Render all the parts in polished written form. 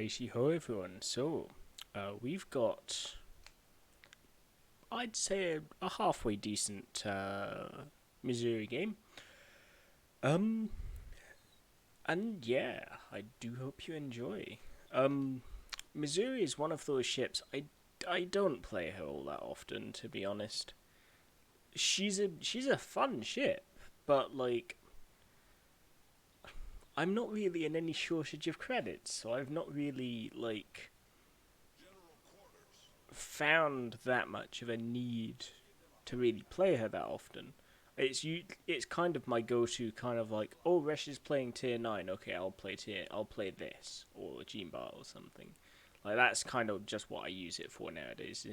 Righty ho, everyone. So, we've got, I'd say, a halfway decent Missouri game. Um, and yeah, I do hope you enjoy. Um, Missouri is one of those ships I don't play her all that often, to be honest. She's a fun ship, but like I'm not really in any shortage of credits, so I've not really like found that much of a need to really play her that often. It's kind of my go-to kind of like, oh, Resh is playing tier 9, okay, I'll play this or Gene Bar or something. Like that's kind of just what I use it for nowadays.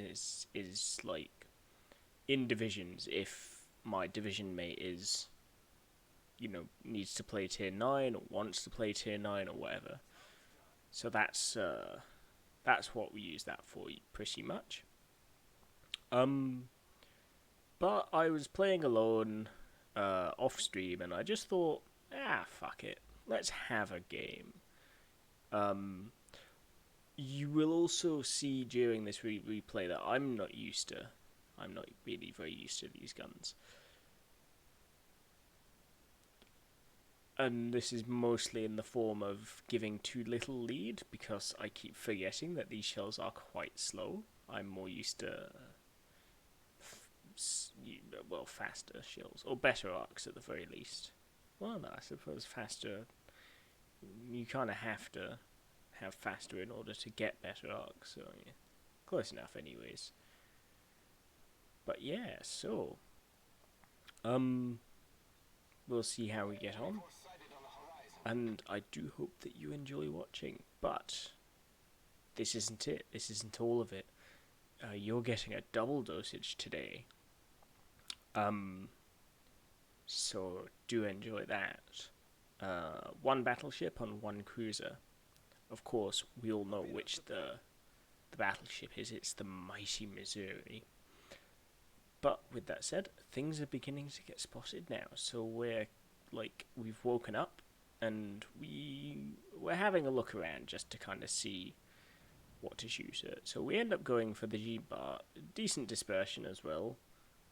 Is like in divisions, if my division mate is, needs to play tier 9 or wants to play tier 9 or whatever. So that's what we use that for pretty much. Um But I was playing alone off stream, and I just thought, fuck it, let's have a game. Um, you will also see during this replay that I'm not really very used to these guns, and this is mostly in the form of giving too little lead because I keep forgetting that these shells are quite slow. I'm more used to faster shells or better arcs at the very least. Well, no, I suppose faster. You kind of have to have faster in order to get better arcs. So yeah, close enough, anyways. But yeah, so um, we'll see how we get on, and I do hope that you enjoy watching. But this isn't it. This isn't all of it. You're getting a double dosage today. Um, so do enjoy that. One battleship on one cruiser. Of course, we all know which the battleship is. It's the mighty Missouri. But with that said, things are beginning to get spotted now. So we've woken up and we're having a look around just to kind of see what to shoot at. So we end up going for the G-Bar. Decent dispersion as well.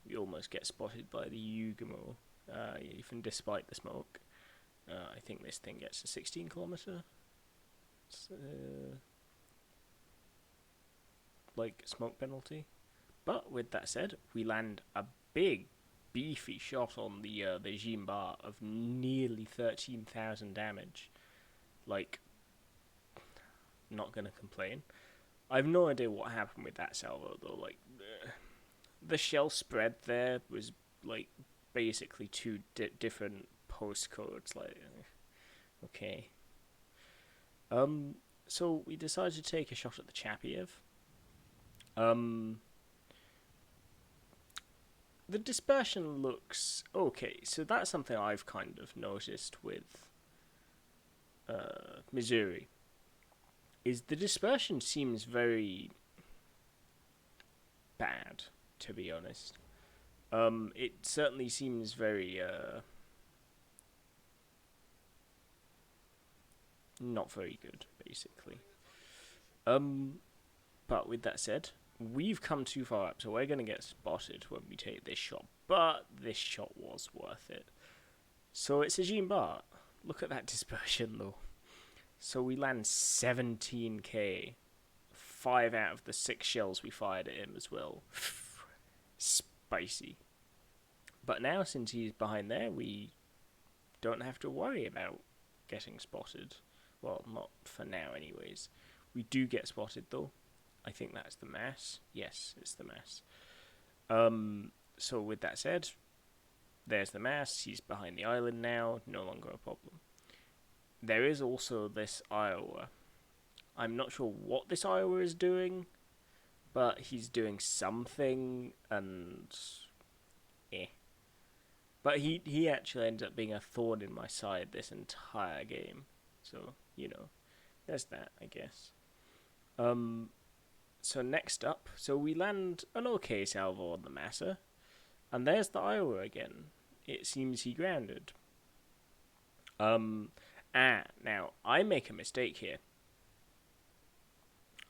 We almost get spotted by the Yugamo, even despite the smoke. I think this thing gets a 16 kilometer smoke penalty. But with that said, we land a big, beefy shot on the Jimba of nearly 13,000 damage. Like, not gonna complain. I've no idea what happened with that salvo though. Like, the shell spread there was like basically two different postcodes. Like, okay. So we decided to take a shot at the Chapiev. The dispersion looks okay. So that's something I've kind of noticed with Missouri. Is the dispersion seems very bad, to be honest. It certainly seems very not very good, basically. But with that said, we've come too far up, so we're going to get spotted when we take this shot. But this shot was worth it. So it's a Jean Bart. Look at that dispersion, though. So we land 17k. 5 out of the 6 shells we fired at him as well. Spicy. But now, since he's behind there, we don't have to worry about getting spotted. Well, not for now, anyways. We do get spotted, though. I think that's the mass. Yes, it's the mass. So with that said, there's the mass. He's behind the island now. No longer a problem. There is also this Iowa. I'm not sure what this Iowa is doing, but he's doing something, and But he actually ends up being a thorn in my side this entire game. So, there's that, I guess. So next up, so we land an okay salvo on the Massa, and there's the Iowa again. It seems he grounded. Now, I make a mistake here.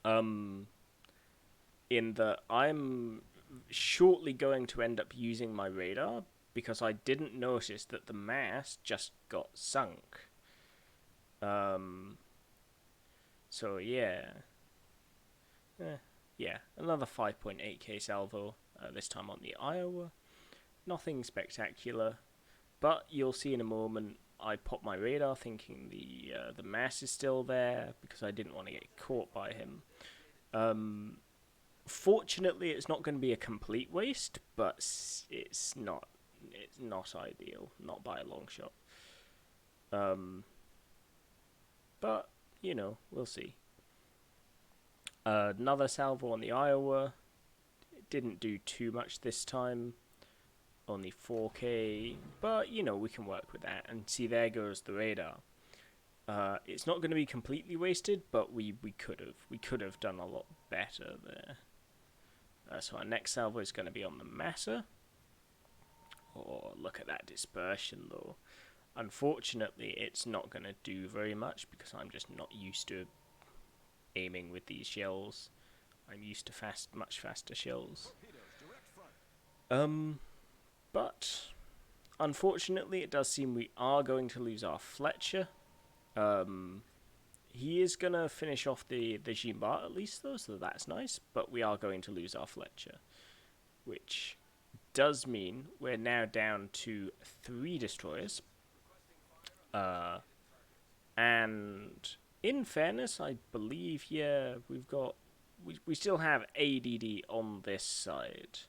Um, in that I'm shortly going to end up using my radar because I didn't notice that the mast just got sunk. Um, so yeah, yeah, another 5.8k salvo. This time on the Iowa. Nothing spectacular, but you'll see in a moment. I popped my radar thinking the mast is still there because I didn't want to get caught by him. Um, Fortunately, it's not going to be a complete waste, but it's not ideal, not by a long shot. Um, but we'll see. Another salvo on the Iowa. It didn't do too much this time. Only 4k, but we can work with that. And see, there goes the radar. It's not going to be completely wasted, but we could have done a lot better there. So our next salvo is going to be on the Massa. Oh, look at that dispersion though. Unfortunately, it's not going to do very much because I'm just not used to aiming with these shells. I'm used to much faster shells. But unfortunately, it does seem we are going to lose our Fletcher. He is going to finish off the Jimbar at least though, so that's nice. But we are going to lose our Fletcher, which does mean we're now down to 3 destroyers. And in fairness, I believe, we still have ADD on this side.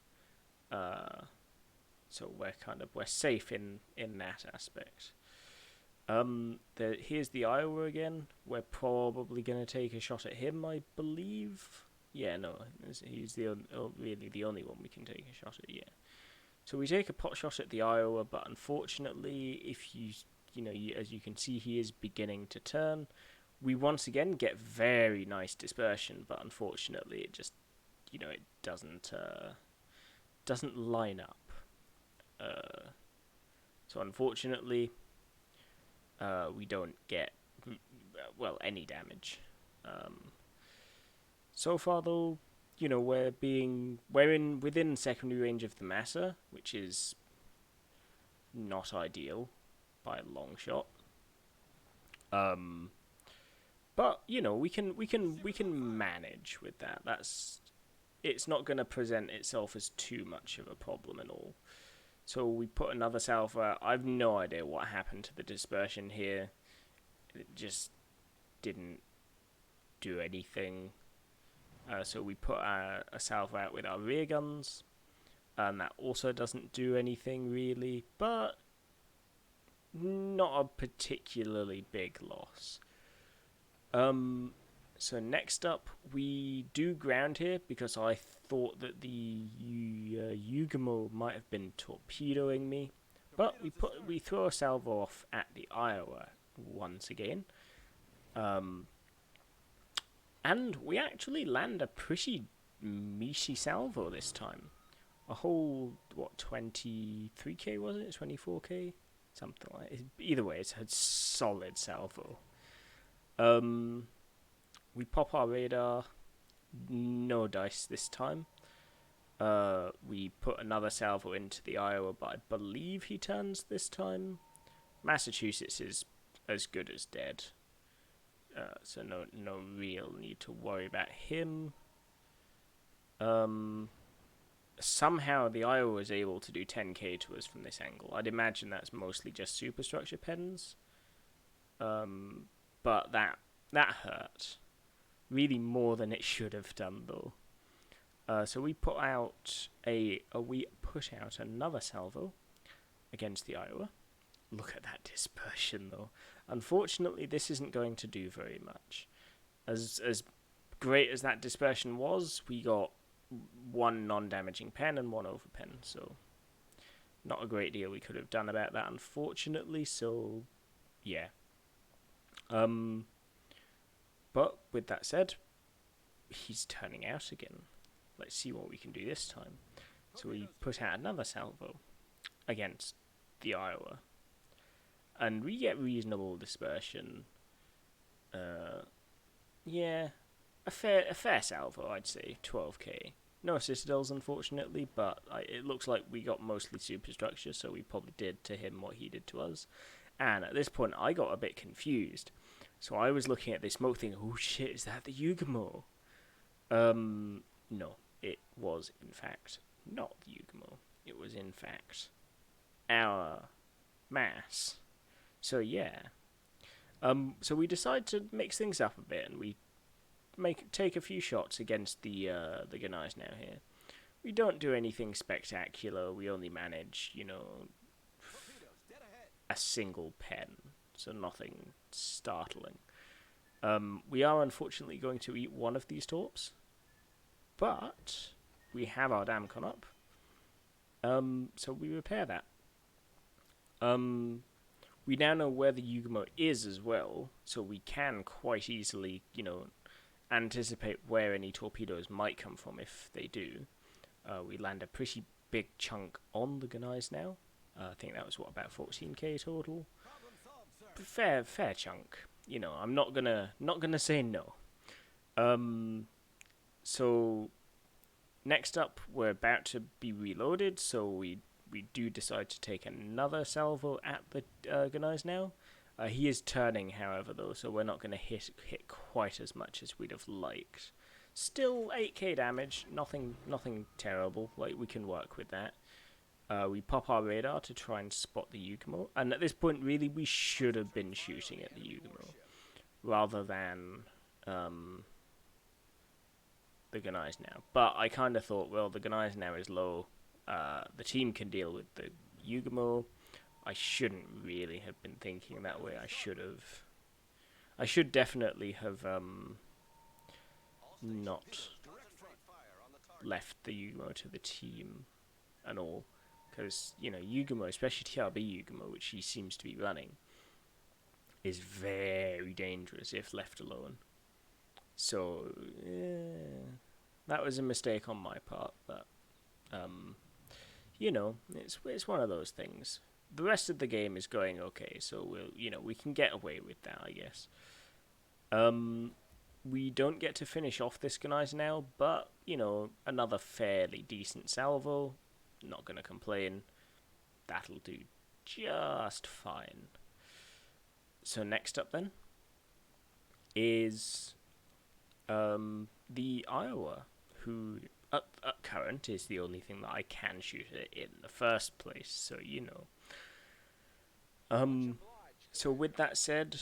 So we're safe in that aspect. Here's the Iowa again. We're probably going to take a shot at him, I believe. Yeah, no, he's really the only one we can take a shot at, yeah. So we take a pot shot at the Iowa, but unfortunately, if as you can see, he is beginning to turn. We once again get very nice dispersion, but unfortunately, it just, it doesn't line up. So unfortunately, we don't get any damage. So far, though, we're within secondary range of the Massa, which is not ideal by a long shot. But we can manage with that. It's not going to present itself as too much of a problem at all. So we put another salvo out. I've no idea what happened to the dispersion here. It just didn't do anything. So we put a salvo out with our rear guns, and that also doesn't do anything really, but not a particularly big loss. So next up, we do ground here because I thought that the Yugamo might have been torpedoing me, but we throw a salvo off at the Iowa once again, and we actually land a pretty meaty salvo this time. A whole 23k was it? 24k, something like it. Either way, it's a solid salvo. We pop our radar. No dice this time. We put another salvo into the Iowa, but I believe he turns this time. Massachusetts is as good as dead. So no real need to worry about him. Somehow the Iowa was able to do 10k to us from this angle. I'd imagine that's mostly just superstructure pens. But that hurt. Really more than it should have done though. So we put out another salvo against the Iowa. Look at that dispersion though. Unfortunately, this isn't going to do very much. As great as that dispersion was, we got 1 non-damaging pen and 1 over pen, so not a great deal we could have done about that, unfortunately. So yeah. But with that said, he's turning out again. Let's see what we can do this time. So we put out another salvo against the Iowa, and we get reasonable dispersion. Yeah, a fair salvo, I'd say. 12k. No citadels, unfortunately, but it looks like we got mostly superstructure, so we probably did to him what he did to us. And at this point, I got a bit confused. So I was looking at this smoke thing. Oh shit, is that the Yugumo? No, it was in fact not the Yugumo. It was in fact our mass. So yeah. So we decide to mix things up a bit, and we take a few shots against the Ganais now here. We don't do anything spectacular. We only manage, a single pen, so nothing startling. We are unfortunately going to eat one of these torps, but we have our Damcon up. So we repair that. We now know where the Yugumo is as well, so we can quite easily, anticipate where any torpedoes might come from if they do. We land a pretty big chunk on the Ganais now. I think that was about 14k total. Fair chunk. I'm not gonna say no. So next up, we're about to be reloaded, so we do decide to take another salvo at the Ganais now. He is turning, however, though, so we're not going to hit quite as much as we'd have liked. Still 8k damage, nothing terrible. Like, we can work with that. We pop our radar to try and spot the Yugumo, and at this point, really, we should have been shooting at the Yugumo rather than the Ganais now. But I kind of thought, well, the Ganais now is low. The team can deal with the Yugumo. I shouldn't really have been thinking that way. I should definitely have not left the Yugumo to the team and all. Because, Yugumo, especially TRB Yugumo, which he seems to be running, is very dangerous if left alone. So, that was a mistake on my part, but, it's one of those things. The rest of the game is going okay, so we can get away with that, I guess. We don't get to finish off this Ganais now, but, another fairly decent salvo. Not going to complain. That'll do just fine. So next up then is the Iowa, who at current is the only thing that I can shoot it in the first place, so So with that said,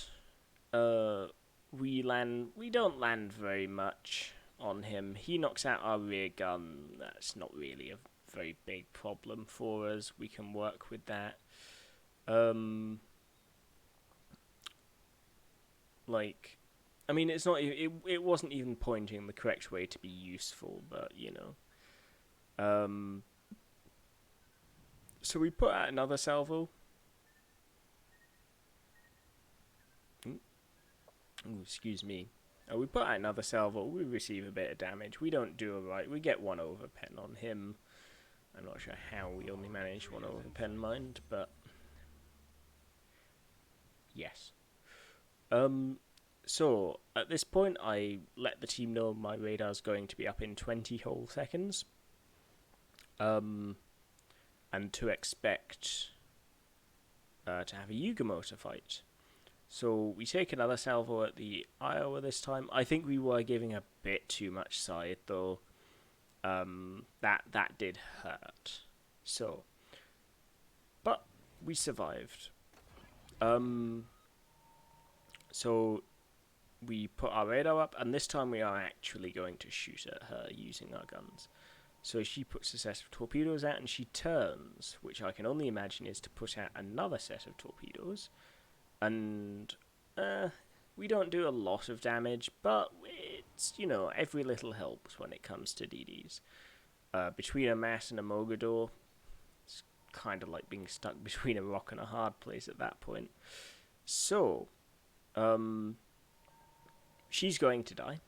we don't land very much on him. He knocks out our rear gun. That's not really a very big problem for us. We can work with that. It's not. It wasn't even pointing the correct way to be useful, but So we put out another salvo. Ooh, excuse me. We put out another salvo. We receive a bit of damage. We don't do alright. We get 1 over pen on him. I'm not sure how we only managed 1 over pen, mind, but yes. So at this point, I let the team know my radar's going to be up in 20 whole seconds. And to expect to have a Yugumo to fight. So we take another salvo at the Iowa this time. I think we were giving a bit too much side, though. That did hurt. So, but we survived. So we put our radar up, and this time we are actually going to shoot at her using our guns. So she puts a set of torpedoes out, and she turns, which I can only imagine is to put out another set of torpedoes. And we don't do a lot of damage, but it's, every little helps when it comes to DDs. Between a mass and a Mogador, it's kind of like being stuck between a rock and a hard place at that point. So, she's going to die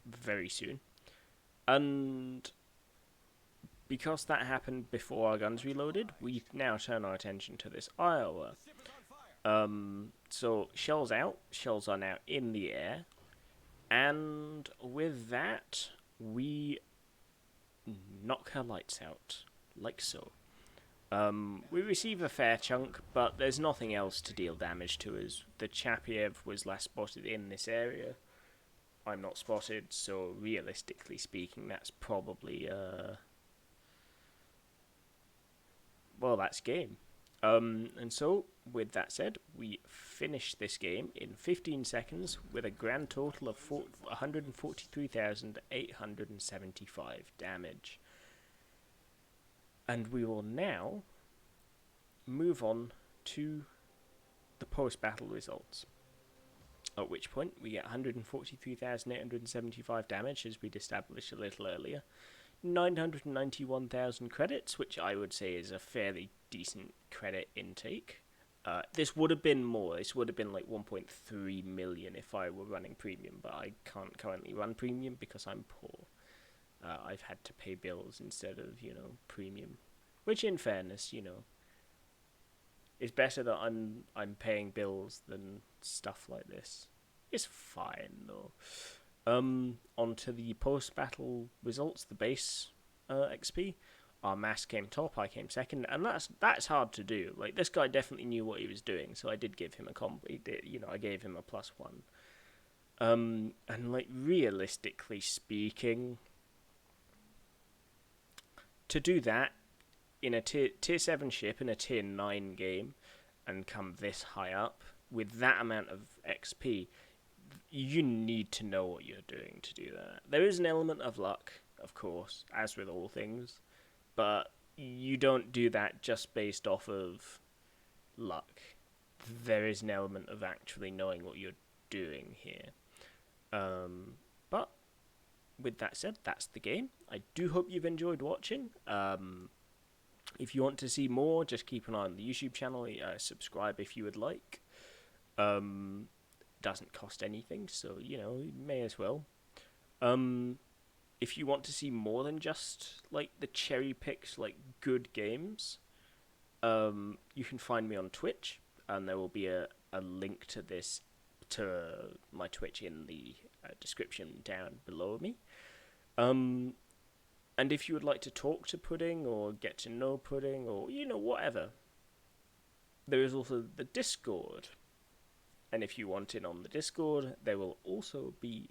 very soon. And because that happened before our guns reloaded, we now turn our attention to this Iowa. So shells out, shells are now in the air, And with that, we knock her lights out, like so. We receive a fair chunk, but there's nothing else to deal damage to us. The Chapiev was last spotted in this area. I'm not spotted, so realistically speaking, that's probably, well, that's game. And so, with that said, we finish this game in 15 seconds with a grand total of 143,875 damage. And we will now move on to the post-battle results. At which point we get 143,875 damage, as we'd established a little earlier. 991,000 credits, which I would say is a fairly decent credit intake. This would have been more. This would have been like 1.3 million if I were running premium, but I can't currently run premium because I'm poor. I've had to pay bills instead of, premium. Which, in fairness, is better that I'm paying bills than stuff like this. It's fine, though. On to the post-battle results, the base XP. Our mass came top, I came second, and that's hard to do. Like, this guy definitely knew what he was doing, so I did give him a I gave him a +1. And like, realistically speaking, to do that in a tier 7 ship in a tier 9 game and come this high up with that amount of XP, you need to know what you're doing to do that. There is an element of luck, of course, as with all things, but you don't do that just based off of luck. There is an element of actually knowing what you're doing here. But with that said, that's the game. I do hope you've enjoyed watching. If you want to see more, just keep an eye on the YouTube channel. Subscribe if you would like. Doesn't cost anything, so you may as well. If you want to see more than just like the cherry picked like good games, you can find me on Twitch, and there will be a link to my Twitch in the description down below me. And if you would like to talk to Pudding or get to know Pudding or whatever, there is also the Discord. And if you want in on the Discord, there will also be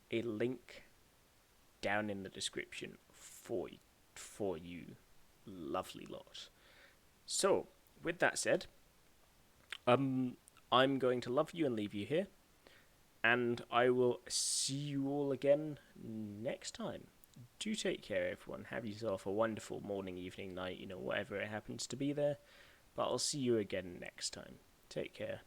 a link down in the description for you, lovely lot. So, with that said, I'm going to love you and leave you here, and I will see you all again next time. Do take care, everyone. Have yourself a wonderful morning, evening, night, whatever it happens to be there. But I'll see you again next time. Take care.